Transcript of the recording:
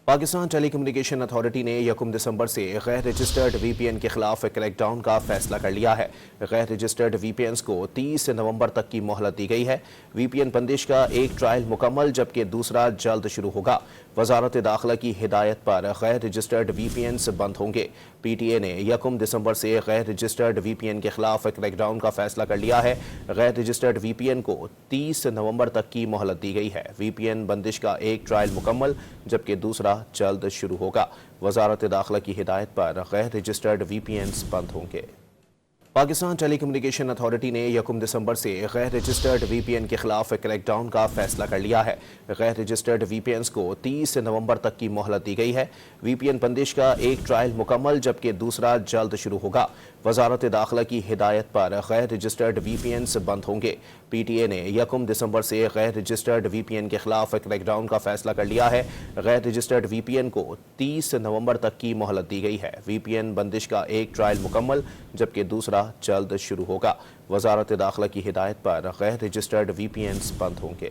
پاکستان ٹیلی communication authority نے 1 دسمبر سے غیر رجسٹرڈ وی پی این کے خلاف کریک ڈاؤن کا فیصلہ کر لیا ہے۔ غیر رجسٹرڈ وی پی اینز کو 30 نومبر تک کی مہلت دی گئی ہے۔ وی پی این بندش کا ایک ٹرائل مکمل جبکہ دوسرا جلد شروع ہوگا۔ وزارت داخلہ کی ہدایت پر غیر رجسٹرڈ وی پی اینز بند ہوں گے۔ پی ٹی اے نے 1 دسمبر سے غیر رجسٹرڈ وی پی این کے خلاف کریک ڈاؤن کا فیصلہ کر لیا ہے۔ غیر رجسٹرڈ وی پی این کو 30 نومبر تک کی مہلت دی گئی ہے۔ وی پی این بندش کا ایک ٹرائل مکمل جبکہ دوسرا جلد شروع ہوگا۔ وزارت داخلہ کی ہدایت پر غیر رجسٹرڈ وی پی اینز بند ہوں گے۔ پاکستان ٹیلی کمیونیکیشن اتھارٹی نے 1 دسمبر سے غیر رجسٹرڈ وی پی این کے خلاف کریک ڈاؤن کا فیصلہ کر لیا ہے۔ غیر رجسٹرڈ وی پی اینز کو 30 نومبر تک کی مہلت دی گئی ہے۔ وی پی این بندش کا ایک ٹرائل مکمل جبکہ دوسرا جلد شروع ہوگا۔ وزارت داخلہ کی ہدایت پر غیر رجسٹرڈ وی پی اینز بند ہوں گے۔ پی ٹی اے نے 1 دسمبر سے غیر رجسٹرڈ وی پی این کے خلاف کریک ڈاؤن کا فیصلہ کر لیا ہے۔ غیر رجسٹرڈ وی پی این کو 30 نومبر تک کی مہلت دی گئی ہے۔ وی پی این بندش کا ایک ٹرائل مکمل جبکہ دوسرا جلد شروع ہوگا۔ وزارت داخلہ کی ہدایت پر غیر رجسٹرڈ وی پی اینز بند ہوں گے۔